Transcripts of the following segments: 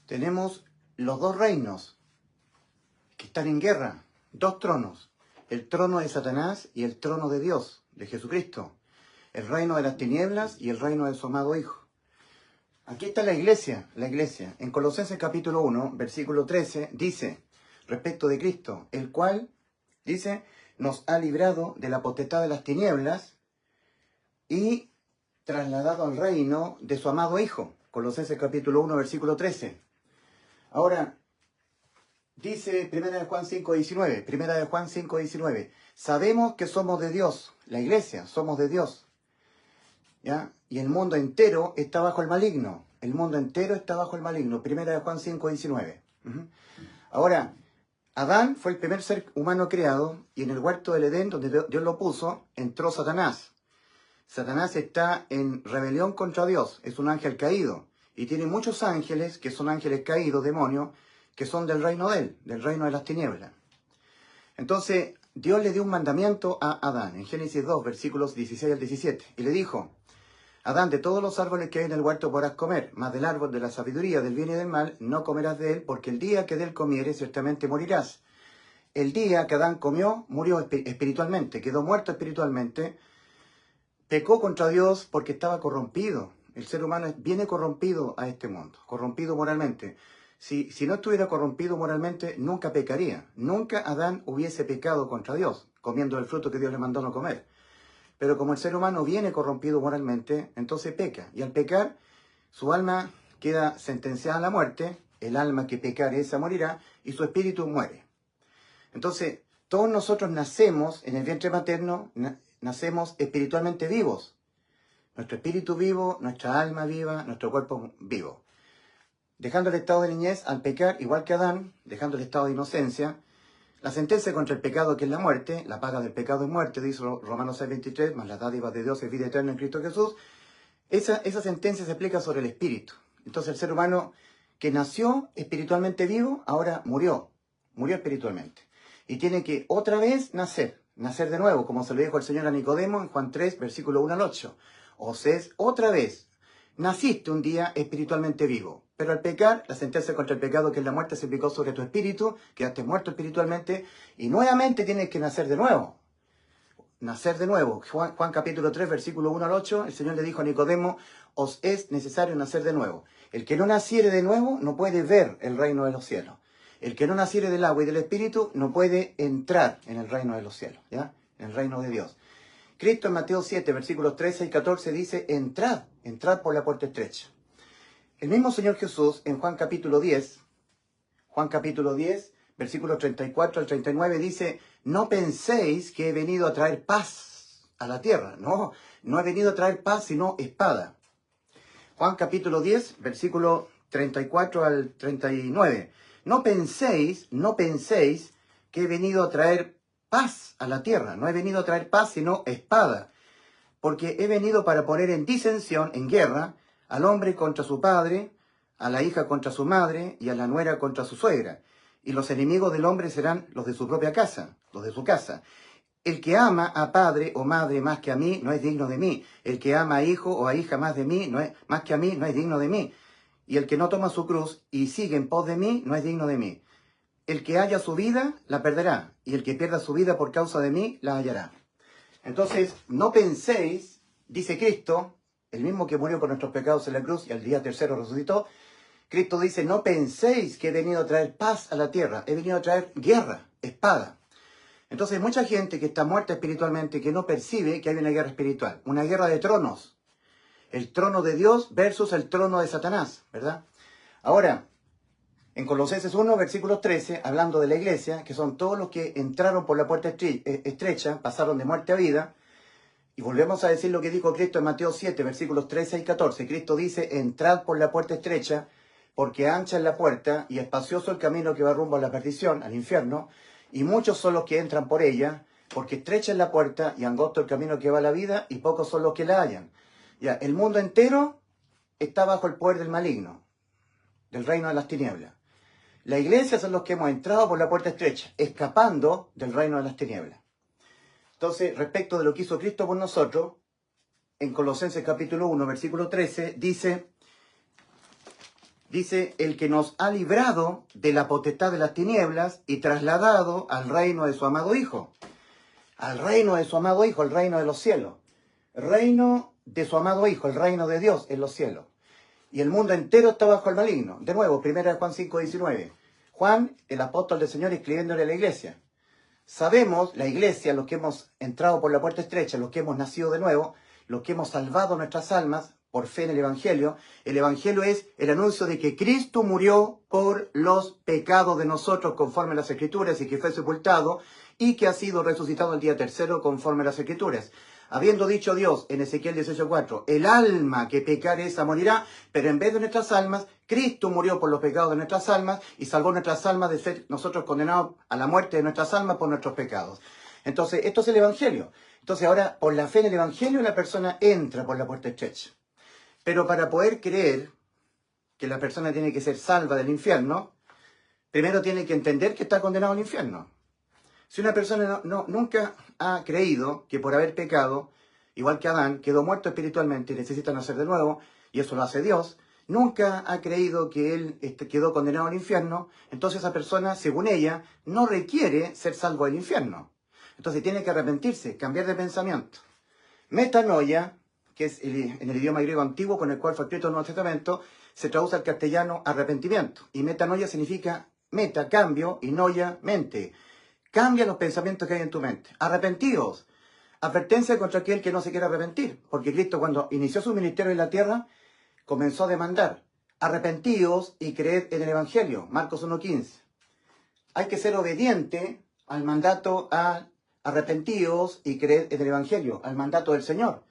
tenemos los dos reinos que están en guerra, dos tronos, el trono de Satanás y el trono de Dios, de Jesucristo, el reino de las tinieblas y el reino de su amado Hijo. Aquí está la iglesia. En Colosenses capítulo 1, versículo 13, dice, respecto de Cristo, el cual, dice, nos ha librado de la potestad de las tinieblas y trasladado al reino de su amado Hijo. Colosenses capítulo 1, versículo 13. Ahora, dice 1 de Juan 5, 19. 1 de Juan 5, 19. Sabemos que somos de Dios. La iglesia, somos de Dios. ¿Ya? Y el mundo entero está bajo el maligno. El mundo entero está bajo el maligno. 1 de Juan 5, 19. Ahora, Adán fue el primer ser humano creado y en el huerto del Edén, donde Dios lo puso, entró Satanás. Satanás está en rebelión contra Dios. Es un ángel caído. Y tiene muchos ángeles, que son ángeles caídos, demonios, que son del reino de él, del reino de las tinieblas. Entonces, Dios le dio un mandamiento a Adán, en Génesis 2, versículos 16 al 17. Y le dijo, Adán, de todos los árboles que hay en el huerto podrás comer, mas del árbol de la sabiduría, del bien y del mal, no comerás de él, porque el día que de él comieres, ciertamente morirás. El día que Adán comió, murió espiritualmente, quedó muerto espiritualmente, pecó contra Dios porque estaba corrompido. El ser humano viene corrompido a este mundo, corrompido moralmente. Si no estuviera corrompido moralmente, nunca pecaría. Nunca Adán hubiese pecado contra Dios, comiendo el fruto que Dios le mandó no comer. Pero como el ser humano viene corrompido moralmente, entonces peca. Y al pecar, su alma queda sentenciada a la muerte, el alma que pecare esa morirá, y su espíritu muere. Entonces, todos nosotros nacemos en el vientre materno, nacemos espiritualmente vivos. Nuestro espíritu vivo, nuestra alma viva, nuestro cuerpo vivo. Dejando el estado de niñez al pecar, igual que Adán, dejando el estado de inocencia, la sentencia contra el pecado, que es la muerte, la paga del pecado es muerte, dice Romanos 6:23, más la dádiva de Dios es vida eterna en Cristo Jesús. Esa sentencia se aplica sobre el espíritu. Entonces el ser humano que nació espiritualmente vivo, ahora murió espiritualmente. Y tiene que otra vez nacer de nuevo, como se lo dijo el Señor a Nicodemo en Juan 3, versículo 1 al 8. O sea, otra vez, naciste un día espiritualmente vivo, pero al pecar, la sentencia contra el pecado, que es la muerte, se aplicó sobre tu espíritu, quedaste muerto espiritualmente, y nuevamente tienes que nacer de nuevo. Nacer de nuevo. Juan capítulo 3, versículo 1 al 8, el Señor le dijo a Nicodemo, os es necesario nacer de nuevo. El que no naciere de nuevo no puede ver el reino de los cielos. El que no naciere del agua y del espíritu no puede entrar en el reino de los cielos, ¿ya? En el reino de Dios. Cristo en Mateo 7, versículos 13 y 14 dice, entrad por la puerta estrecha. El mismo Señor Jesús en Juan capítulo 10, versículos 34 al 39 dice, no penséis que he venido a traer paz a la tierra. No he venido a traer paz, sino espada. Juan capítulo 10, versículo 34 al 39. No penséis que he venido a traer paz a la tierra. No he venido a traer paz, sino espada. Porque he venido para poner en disensión, en guerra, al hombre contra su padre, a la hija contra su madre y a la nuera contra su suegra. Y los enemigos del hombre serán los de su propia casa, los de su casa. El que ama a padre o madre más que a mí no es digno de mí. El que ama a hijo o a hija más que a mí no es digno de mí. Y el que no toma su cruz y sigue en pos de mí no es digno de mí. El que haya su vida la perderá, y el que pierda su vida por causa de mí la hallará. Entonces, no penséis, dice Cristo, el mismo que murió por nuestros pecados en la cruz y al día tercero resucitó. Cristo dice, no penséis que he venido a traer paz a la tierra, he venido a traer guerra, espada. Entonces hay mucha gente que está muerta espiritualmente que no percibe que hay una guerra espiritual, una guerra de tronos. El trono de Dios versus el trono de Satanás, ¿verdad? Ahora, en Colosenses 1, versículos 13, hablando de la iglesia, que son todos los que entraron por la puerta estrecha, pasaron de muerte a vida, y volvemos a decir lo que dijo Cristo en Mateo 7, versículos 13 y 14. Cristo dice, entrad por la puerta estrecha, porque ancha es la puerta y espacioso el camino que va rumbo a la perdición, al infierno, y muchos son los que entran por ella, porque estrecha es la puerta y angosto el camino que va a la vida, y pocos son los que la hallan. Ya, el mundo entero está bajo el poder del maligno, del reino de las tinieblas. La iglesia son los que hemos entrado por la puerta estrecha, escapando del reino de las tinieblas. Entonces, respecto de lo que hizo Cristo por nosotros, en Colosenses capítulo 1, versículo 13, dice, Dice, el que nos ha librado de la potestad de las tinieblas y trasladado al reino de su amado Hijo. Al reino de su amado Hijo, el reino de los cielos. El reino de su amado Hijo, el reino de Dios en los cielos. Y el mundo entero está bajo el maligno. De nuevo, 1 Juan 5:19. Juan, el apóstol del Señor, escribiéndole a la iglesia. Sabemos, la iglesia, los que hemos entrado por la puerta estrecha, los que hemos nacido de nuevo, los que hemos salvado nuestras almas por fe en el Evangelio. El Evangelio es el anuncio de que Cristo murió por los pecados de nosotros conforme a las Escrituras y que fue sepultado y que ha sido resucitado el día tercero conforme a las Escrituras. Habiendo dicho Dios en Ezequiel 18:4, el alma que pecare esa morirá, pero en vez de nuestras almas, Cristo murió por los pecados de nuestras almas y salvó nuestras almas de ser nosotros condenados a la muerte de nuestras almas por nuestros pecados. Entonces, esto es el Evangelio. Entonces ahora, por la fe en el Evangelio, la persona entra por la puerta estrecha. Pero para poder creer que la persona tiene que ser salva del infierno, primero tiene que entender que está condenado al infierno. Si una persona nunca ha creído que por haber pecado, igual que Adán, quedó muerto espiritualmente y necesita nacer de nuevo, y eso lo hace Dios, nunca ha creído que él quedó condenado al infierno, entonces esa persona, según ella, no requiere ser salvo del infierno. Entonces tiene que arrepentirse, cambiar de pensamiento. Metanoia, que es en el idioma griego antiguo con el cual fue escrito el Nuevo Testamento, se traduce al castellano arrepentimiento. Y metanoia significa meta, cambio, y noia, mente. Cambia los pensamientos que hay en tu mente. Arrepentíos. Advertencia contra aquel que no se quiere arrepentir. Porque Cristo, cuando inició su ministerio en la tierra, comenzó a demandar: arrepentíos y creed en el Evangelio. Marcos 1:15. Hay que ser obediente al mandato a arrepentíos y creed en el Evangelio, al mandato del Señor,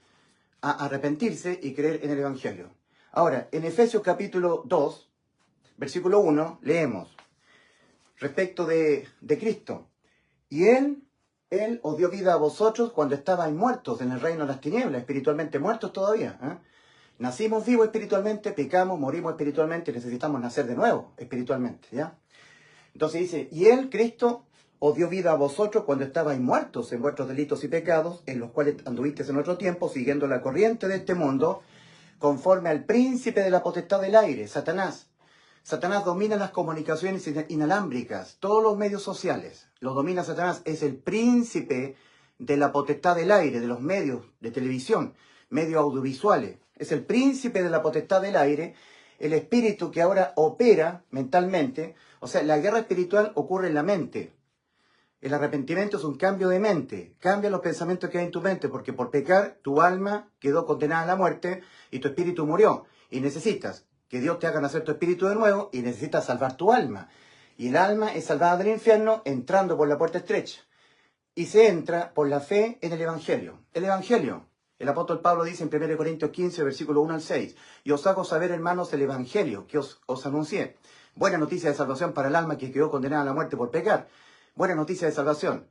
a arrepentirse y creer en el Evangelio. Ahora, en Efesios capítulo 2, versículo 1, leemos respecto de Cristo. Y Él os dio vida a vosotros cuando estabais muertos en el reino de las tinieblas, espiritualmente muertos todavía. Nacimos vivos espiritualmente, pecamos, morimos espiritualmente, necesitamos nacer de nuevo espiritualmente, ¿ya? Entonces dice, y Él, Cristo, os dio vida a vosotros cuando estabais muertos en vuestros delitos y pecados, en los cuales anduvisteis en otro tiempo, siguiendo la corriente de este mundo, conforme al príncipe de la potestad del aire, Satanás. Satanás domina las comunicaciones inalámbricas, todos los medios sociales. Lo domina Satanás, es el príncipe de la potestad del aire, de los medios de televisión, medios audiovisuales. Es el príncipe de la potestad del aire, el espíritu que ahora opera mentalmente. O sea, la guerra espiritual ocurre en la mente. El arrepentimiento es un cambio de mente. Cambia los pensamientos que hay en tu mente, porque por pecar tu alma quedó condenada a la muerte y tu espíritu murió. Y necesitas que Dios te haga nacer tu espíritu de nuevo y necesitas salvar tu alma. Y el alma es salvada del infierno entrando por la puerta estrecha. Y se entra por la fe en el Evangelio. El Evangelio. El apóstol Pablo dice en 1 Corintios 15, versículo 1 al 6. Y os hago saber, hermanos, el Evangelio que os anuncié. Buena noticia de salvación para el alma que quedó condenada a la muerte por pecar. Buena noticia de salvación.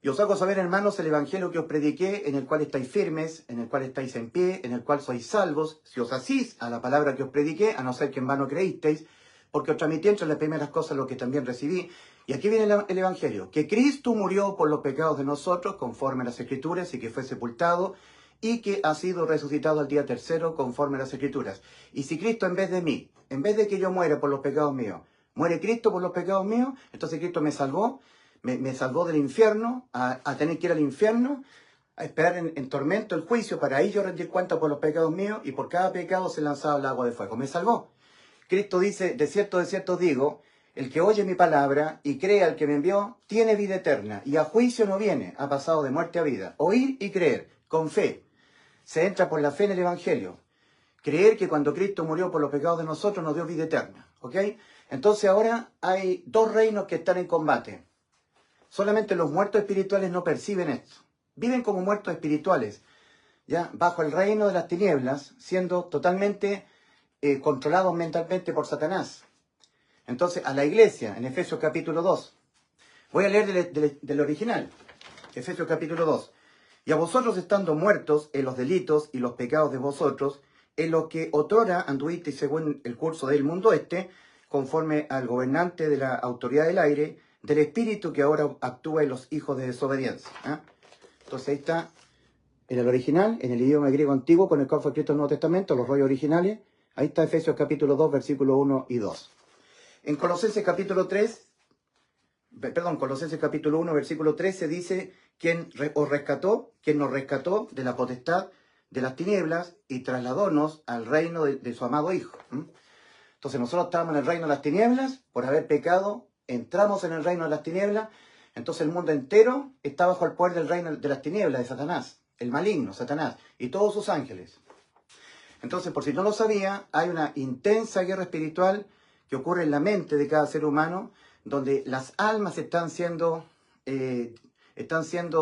Y os hago saber, hermanos, el Evangelio que os prediqué, en el cual estáis firmes, en el cual estáis en pie, en el cual sois salvos, si os asís a la palabra que os prediqué, a no ser que en vano creísteis, porque os transmití entre las primeras cosas lo que también recibí. Y aquí viene el Evangelio, que Cristo murió por los pecados de nosotros, conforme a las Escrituras, y que fue sepultado, y que ha sido resucitado al día tercero, conforme a las Escrituras. Y si Cristo en vez de mí, en vez de que yo muera por los pecados míos, muere Cristo por los pecados míos, entonces Cristo me salvó, me salvó del infierno, a tener que ir al infierno, a esperar en tormento el juicio, para ahí yo rendir cuenta por los pecados míos, y por cada pecado se lanzaba el agua de fuego. Me salvó. Cristo dice, de cierto os digo, el que oye mi palabra y cree al que me envió, tiene vida eterna, y a juicio no viene, ha pasado de muerte a vida. Oír y creer, con fe. Se entra por la fe en el Evangelio. Creer que cuando Cristo murió por los pecados de nosotros nos dio vida eterna. ¿Ok? Entonces ahora hay dos reinos que están en combate. Solamente los muertos espirituales no perciben esto. Viven como muertos espirituales, ya bajo el reino de las tinieblas, siendo totalmente controlados mentalmente por Satanás. Entonces, a la iglesia, en Efesios capítulo 2, voy a leer del original, Efesios capítulo 2. Y a vosotros estando muertos en los delitos y los pecados de vosotros, en lo que otrora anduvisteis según el curso del mundo conforme al gobernante de la autoridad del aire, del espíritu que ahora actúa en los hijos de desobediencia. Entonces ahí está, en el original, en el idioma griego antiguo con el cual fue escrito el Nuevo Testamento, los rollos originales. Ahí está Efesios capítulo 2, versículo 1 y 2. En Colosenses capítulo 1, versículo 13 dice, quien os rescató, quien nos rescató de la potestad de las tinieblas y trasladónos al reino de su amado Hijo. Entonces nosotros estábamos en el reino de las tinieblas, por haber pecado, entramos en el reino de las tinieblas, entonces el mundo entero está bajo el poder del reino de las tinieblas, de Satanás, el maligno, Satanás, y todos sus ángeles. Entonces, por si no lo sabía, hay una intensa guerra espiritual que ocurre en la mente de cada ser humano, donde las almas están siendo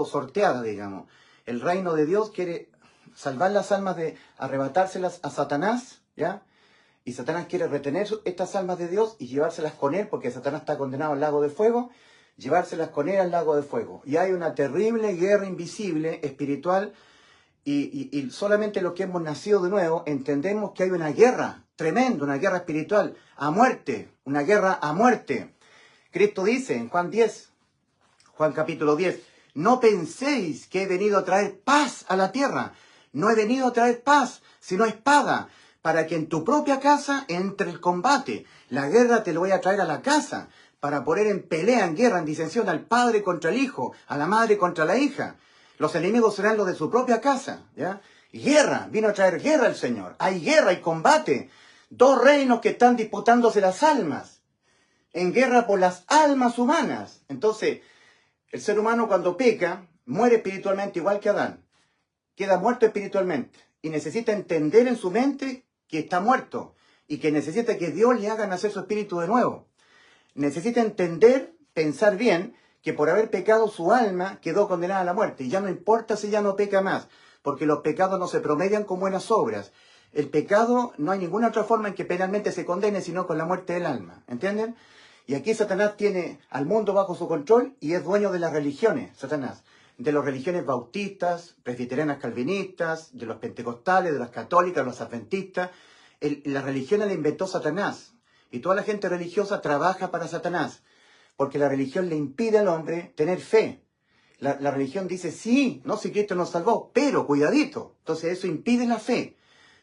sorteadas, digamos. El reino de Dios quiere salvar las almas de arrebatárselas a Satanás, ¿ya? Y Satanás quiere retener estas almas de Dios y llevárselas con él, porque Satanás está condenado al lago de fuego, llevárselas con él al lago de fuego. Y hay una terrible guerra invisible, espiritual, y solamente los que hemos nacido de nuevo entendemos que hay una guerra tremenda, una guerra espiritual, a muerte, una guerra a muerte. Cristo dice en Juan capítulo 10, no penséis que he venido a traer paz a la tierra. No he venido a traer paz, sino espada, para que en tu propia casa entre el combate. La guerra te lo voy a traer a la casa, para poner en pelea, en guerra, en disensión al padre contra el hijo, a la madre contra la hija. Los enemigos serán los de su propia casa, ¿ya? Guerra, vino a traer guerra el Señor. Hay guerra, hay combate. Dos reinos que están disputándose las almas, en guerra por las almas humanas. Entonces, el ser humano cuando peca, muere espiritualmente igual que Adán. Queda muerto espiritualmente y necesita entender en su mente que está muerto y que necesita que Dios le haga nacer su espíritu de nuevo. Necesita entender, pensar bien, que por haber pecado su alma quedó condenada a la muerte. Y ya no importa si ya no peca más, porque los pecados no se promedian con buenas obras. El pecado no hay ninguna otra forma en que penalmente se condene, sino con la muerte del alma. ¿Entienden? Y aquí Satanás tiene al mundo bajo su control y es dueño de las religiones, Satanás. De las religiones bautistas, presbiterianas calvinistas, de los pentecostales, de las católicas, de los adventistas. La religión la inventó Satanás. Y toda la gente religiosa trabaja para Satanás. Porque la religión le impide al hombre tener fe. La religión dice, sí, no, si Cristo nos salvó, pero cuidadito. Entonces eso impide la fe.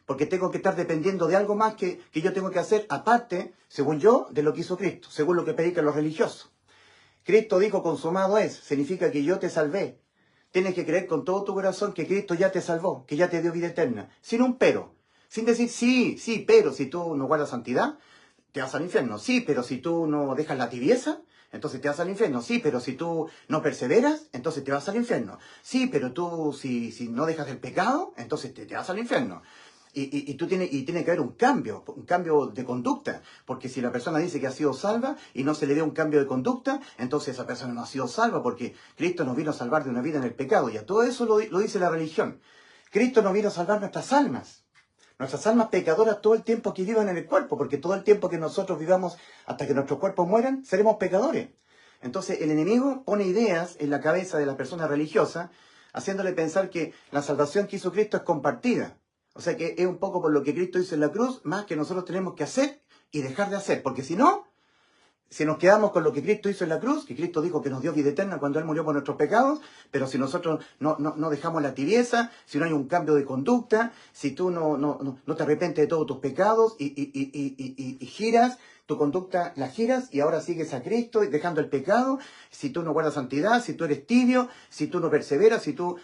Porque tengo que estar dependiendo de algo más que yo tengo que hacer, aparte, según yo, de lo que hizo Cristo, según lo que predican los religiosos. Cristo dijo, consumado es, significa que yo te salvé. Tienes que creer con todo tu corazón que Cristo ya te salvó, que ya te dio vida eterna, sin un pero. Sin decir, sí, pero si tú no guardas santidad, te vas al infierno. Sí, pero si tú no dejas la tibieza, entonces te vas al infierno. Sí, pero si tú no perseveras, entonces te vas al infierno. Sí, pero tú si no dejas el pecado, entonces te vas al infierno. Y tiene que haber un cambio de conducta, porque si la persona dice que ha sido salva y no se le ve un cambio de conducta, entonces esa persona no ha sido salva, porque Cristo nos vino a salvar de una vida en el pecado, y a todo eso lo dice la religión. Cristo nos vino a salvar nuestras almas pecadoras todo el tiempo que vivan en el cuerpo, porque todo el tiempo que nosotros vivamos hasta que nuestros cuerpos mueran, seremos pecadores. Entonces el enemigo pone ideas en la cabeza de la persona religiosa, haciéndole pensar que la salvación que hizo Cristo es compartida. O sea que es un poco por lo que Cristo hizo en la cruz, más que nosotros tenemos que hacer y dejar de hacer. Porque si no, si nos quedamos con lo que Cristo hizo en la cruz, que Cristo dijo que nos dio vida eterna cuando Él murió por nuestros pecados, pero si nosotros no dejamos la tibieza, si no hay un cambio de conducta, si tú no te arrepientes de todos tus pecados y giras, tu conducta la giras y ahora sigues a Cristo dejando el pecado, si tú no guardas santidad, si tú eres tibio, si tú no perseveras, si tú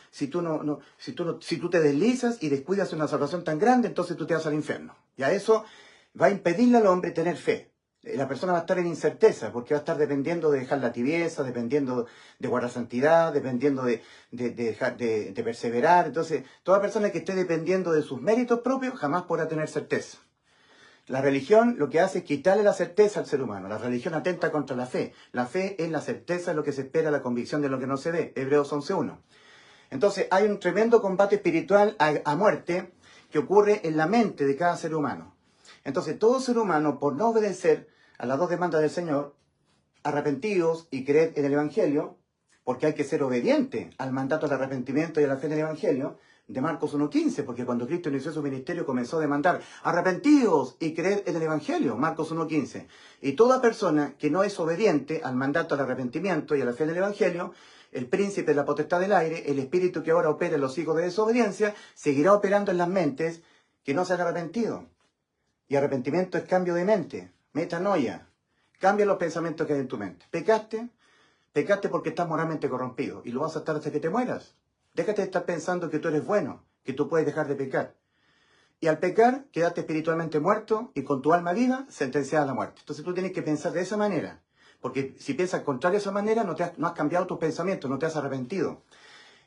te deslizas y descuidas una salvación tan grande, entonces tú te vas al infierno. Y a eso va a impedirle al hombre tener fe. La persona va a estar en incerteza, porque va a estar dependiendo de dejar la tibieza, dependiendo de guardar santidad, dependiendo de perseverar. Entonces, toda persona que esté dependiendo de sus méritos propios jamás podrá tener certeza. La religión lo que hace es quitarle la certeza al ser humano. La religión atenta contra la fe. La fe es la certeza de lo que se espera, la convicción de lo que no se ve. Hebreos 11:1. Entonces, hay un tremendo combate espiritual a muerte que ocurre en la mente de cada ser humano. Entonces, todo ser humano, por no obedecer a las dos demandas del Señor, arrepentidos y creed en el Evangelio, porque hay que ser obediente al mandato del arrepentimiento y a la fe en el Evangelio, de Marcos 1:15, porque cuando Cristo inició su ministerio comenzó a demandar, arrepentidos y creed en el Evangelio, Marcos 1:15. Y toda persona que no es obediente al mandato del arrepentimiento y a la fe en el Evangelio, el príncipe de la potestad del aire, el espíritu que ahora opera en los hijos de desobediencia, seguirá operando en las mentes que no se han arrepentido. Y arrepentimiento es cambio de mente, metanoia. Cambia los pensamientos que hay en tu mente. Pecaste porque estás moralmente corrompido y lo vas a estar hasta que te mueras. Déjate de estar pensando que tú eres bueno, que tú puedes dejar de pecar. Y al pecar, quedaste espiritualmente muerto y con tu alma viva, sentenciada a la muerte. Entonces tú tienes que pensar de esa manera. Porque si piensas contrario a esa manera, no has cambiado tus pensamientos, no te has arrepentido.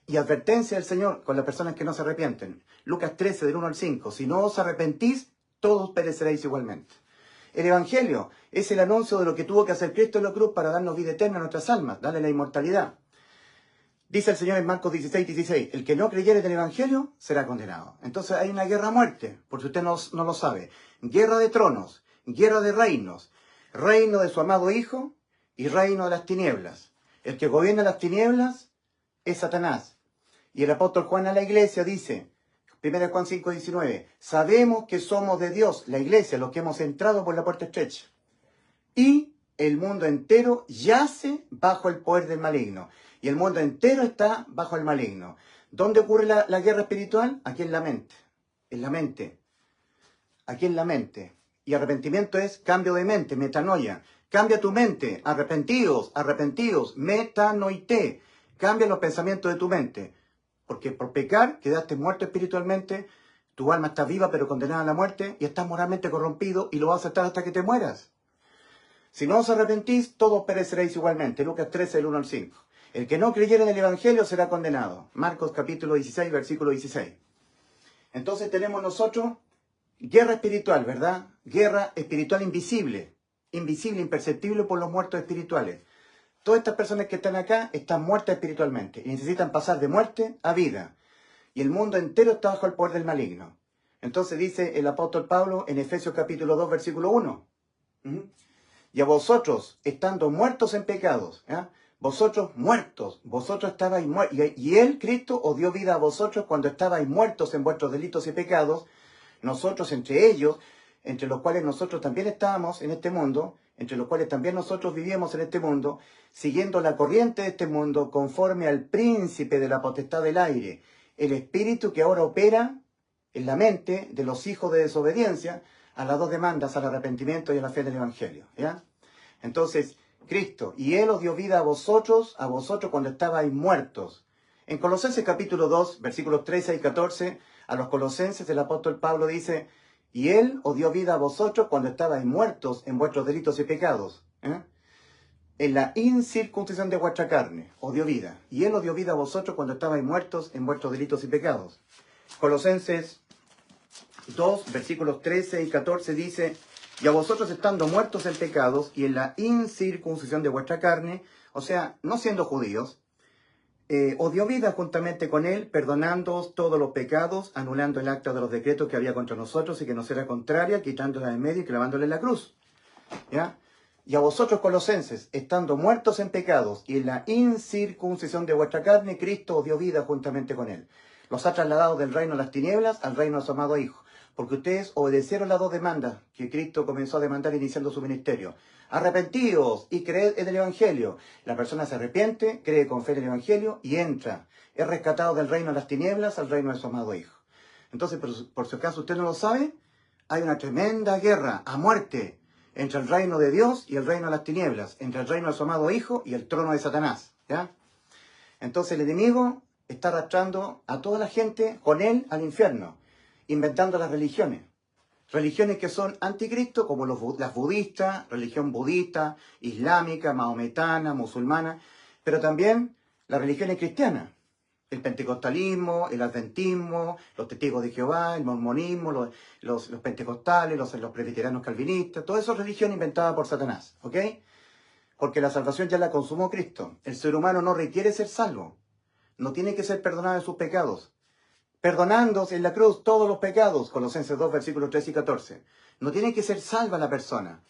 Y advertencia del Señor con las personas que no se arrepienten. Lucas 13, del 1 al 5. Si no os arrepentís, todos pereceréis igualmente. El Evangelio es el anuncio de lo que tuvo que hacer Cristo en la cruz para darnos vida eterna a nuestras almas, darle la inmortalidad. Dice el Señor en Marcos 16, 16, el que no creyere del Evangelio será condenado. Entonces hay una guerra a muerte, por si usted no lo sabe. Guerra de tronos, guerra de reinos, reino de su amado Hijo y reino de las tinieblas. El que gobierna las tinieblas es Satanás. Y el apóstol Juan a la iglesia dice, 1 Juan 5, 19, sabemos que somos de Dios, la iglesia, los que hemos entrado por la puerta estrecha. Y el mundo entero yace bajo el poder del maligno. Y el mundo entero está bajo el maligno. ¿Dónde ocurre la guerra espiritual? Aquí en la mente. En la mente. Aquí en la mente. Y arrepentimiento es cambio de mente, metanoia. Cambia tu mente. Arrepentidos, metanoite. Cambia los pensamientos de tu mente. Porque por pecar quedaste muerto espiritualmente, tu alma está viva pero condenada a la muerte y estás moralmente corrompido y lo vas a estar hasta que te mueras. Si no os arrepentís, todos pereceréis igualmente. Lucas 13, del 1 al 5. El que no creyere en el Evangelio será condenado. Marcos capítulo 16, versículo 16. Entonces tenemos nosotros guerra espiritual, ¿verdad? Guerra espiritual invisible. Invisible, imperceptible por los muertos espirituales. Todas estas personas que están acá están muertas espiritualmente y necesitan pasar de muerte a vida. Y el mundo entero está bajo el poder del maligno. Entonces dice el apóstol Pablo en Efesios capítulo 2, versículo 1. Y a vosotros, estando muertos en pecados, vosotros muertos, vosotros estabais muertos. Y Él, Cristo, os dio vida a vosotros cuando estabais muertos en vuestros delitos y pecados. Nosotros entre ellos, entre los cuales nosotros también estábamos en este mundo, entre los cuales también nosotros vivíamos en este mundo, siguiendo la corriente de este mundo, conforme al príncipe de la potestad del aire, el espíritu que ahora opera en la mente de los hijos de desobediencia, a las dos demandas, al arrepentimiento y a la fe del Evangelio. ¿Ya? Entonces, Cristo, y Él os dio vida a vosotros cuando estabais muertos. En Colosenses capítulo 2, versículos 13 y 14, a los colosenses el apóstol Pablo dice, y Él os dio vida a vosotros cuando estabais muertos en vuestros delitos y pecados. En la incircuncisión de vuestra carne os dio vida. Y Él os dio vida a vosotros cuando estabais muertos en vuestros delitos y pecados. Colosenses 2, versículos 13 y 14 dice, y a vosotros estando muertos en pecados y en la incircuncisión de vuestra carne, o sea, no siendo judíos, os dio vida juntamente con Él, perdonándoos todos los pecados, anulando el acta de los decretos que había contra nosotros y que nos era contraria, quitándola de medio y clavándole en la cruz. ¿Ya? Y a vosotros, colosenses, estando muertos en pecados y en la incircuncisión de vuestra carne, Cristo os dio vida juntamente con Él. Los ha trasladado del reino de las tinieblas al reino de su amado Hijo, porque ustedes obedecieron las dos demandas que Cristo comenzó a demandar iniciando su ministerio. Arrepentíos y creed en el Evangelio. La persona se arrepiente, cree con fe en el Evangelio y entra. Es rescatado del reino de las tinieblas al reino de su amado Hijo. Entonces, por si acaso usted no lo sabe, hay una tremenda guerra a muerte entre el reino de Dios y el reino de las tinieblas, entre el reino de su amado Hijo y el trono de Satanás. ¿Ya? Entonces el enemigo está arrastrando a toda la gente con él al infierno, inventando las religiones. Religiones que son anticristo, como las budistas, religión budista, islámica, maometana, musulmana, pero también las religiones cristianas. El pentecostalismo, el adventismo, los testigos de Jehová, el mormonismo, los pentecostales, los presbiterianos calvinistas, todas esas religiones inventadas por Satanás, ¿ok? Porque la salvación ya la consumó Cristo. El ser humano no requiere ser salvo. No tiene que ser perdonado de sus pecados. Perdonándose en la cruz todos los pecados, Colosenses 2, versículos 13 y 14. No tiene que ser salva la persona.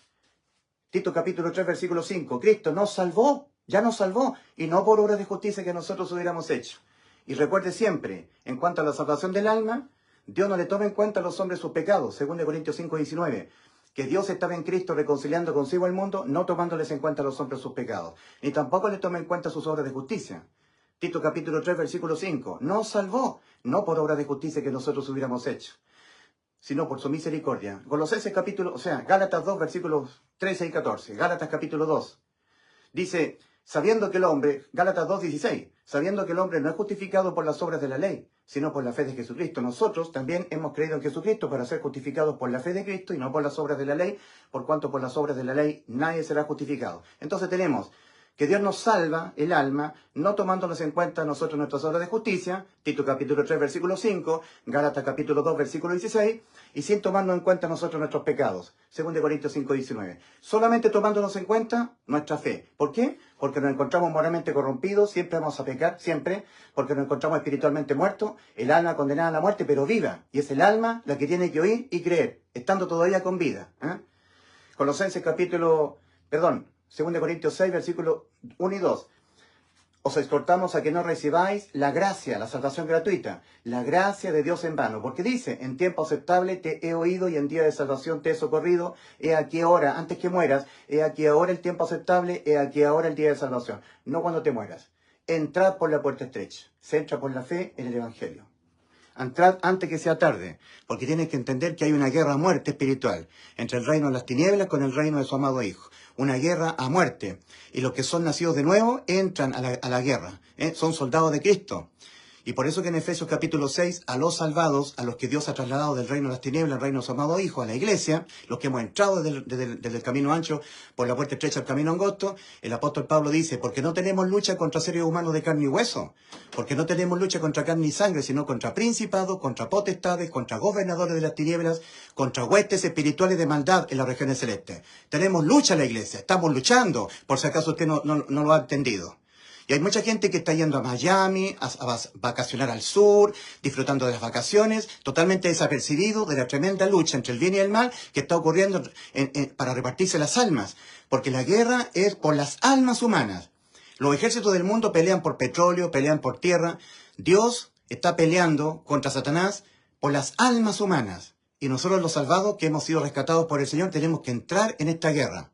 Tito capítulo 3, versículo 5. Cristo nos salvó, ya nos salvó, y no por obras de justicia que nosotros hubiéramos hecho. Y recuerde siempre, en cuanto a la salvación del alma, Dios no le toma en cuenta a los hombres sus pecados, 2 Corintios 5, 19. Que Dios estaba en Cristo reconciliando consigo al mundo, no tomándoles en cuenta a los hombres sus pecados. Ni tampoco le toma en cuenta sus obras de justicia. Tito capítulo 3, versículo 5. Nos salvó, no por obras de justicia que nosotros hubiéramos hecho. sino por su misericordia. Colosenses capítulo, Gálatas 2, versículos 13 y 14. Gálatas capítulo 2. Dice, sabiendo que el hombre, Gálatas 2, 16, sabiendo que el hombre no es justificado por las obras de la ley, sino por la fe de Jesucristo. Nosotros también hemos creído en Jesucristo para ser justificados por la fe de Cristo y no por las obras de la ley, por cuanto por las obras de la ley nadie será justificado. Entonces tenemos que Dios nos salva el alma, no tomándonos en cuenta nosotros nuestras obras de justicia, Tito capítulo 3, versículo 5, Gálatas capítulo 2, versículo 16, y sin tomarnos en cuenta nosotros nuestros pecados, 2 Corintios 5, 19. Solamente tomándonos en cuenta nuestra fe. ¿Por qué? Porque nos encontramos moralmente corrompidos, siempre vamos a pecar, siempre, porque nos encontramos espiritualmente muertos, el alma condenada a la muerte, pero viva, y es el alma la que tiene que oír y creer, estando todavía con vida. Colosenses capítulo, 2 Corintios 6, versículos 1 y 2. Os exhortamos a que no recibáis la gracia, la salvación gratuita, la gracia de Dios en vano. Porque dice, en tiempo aceptable te he oído y en día de salvación te he socorrido. He aquí ahora, antes que mueras, he aquí ahora el tiempo aceptable, he aquí ahora el día de salvación. No cuando te mueras. Entrad por la puerta estrecha. Se entra por la fe en el Evangelio. Entrad antes que sea tarde, porque tienes que entender que hay una guerra a muerte espiritual entre el reino de las tinieblas con el reino de su amado Hijo. Una guerra a muerte. Y los que son nacidos de nuevo entran a la guerra. Son soldados de Cristo. Y por eso que en Efesios capítulo 6, a los salvados, a los que Dios ha trasladado del reino de las tinieblas al reino de su amado Hijo, a la iglesia, los que hemos entrado desde el camino ancho por la puerta estrecha al camino angosto, el apóstol Pablo dice, porque no tenemos lucha contra seres humanos de carne y hueso, porque no tenemos lucha contra carne y sangre, sino contra principados, contra potestades, contra gobernadores de las tinieblas, contra huestes espirituales de maldad en las regiones celestes. Tenemos lucha en la iglesia, estamos luchando, por si acaso usted no lo ha entendido. Y hay mucha gente que está yendo a Miami, a vacacionar al sur, disfrutando de las vacaciones, totalmente desapercibido de la tremenda lucha entre el bien y el mal que está ocurriendo para repartirse las almas. Porque la guerra es por las almas humanas. Los ejércitos del mundo pelean por petróleo, pelean por tierra. Dios está peleando contra Satanás por las almas humanas. Y nosotros los salvados que hemos sido rescatados por el Señor tenemos que entrar en esta guerra.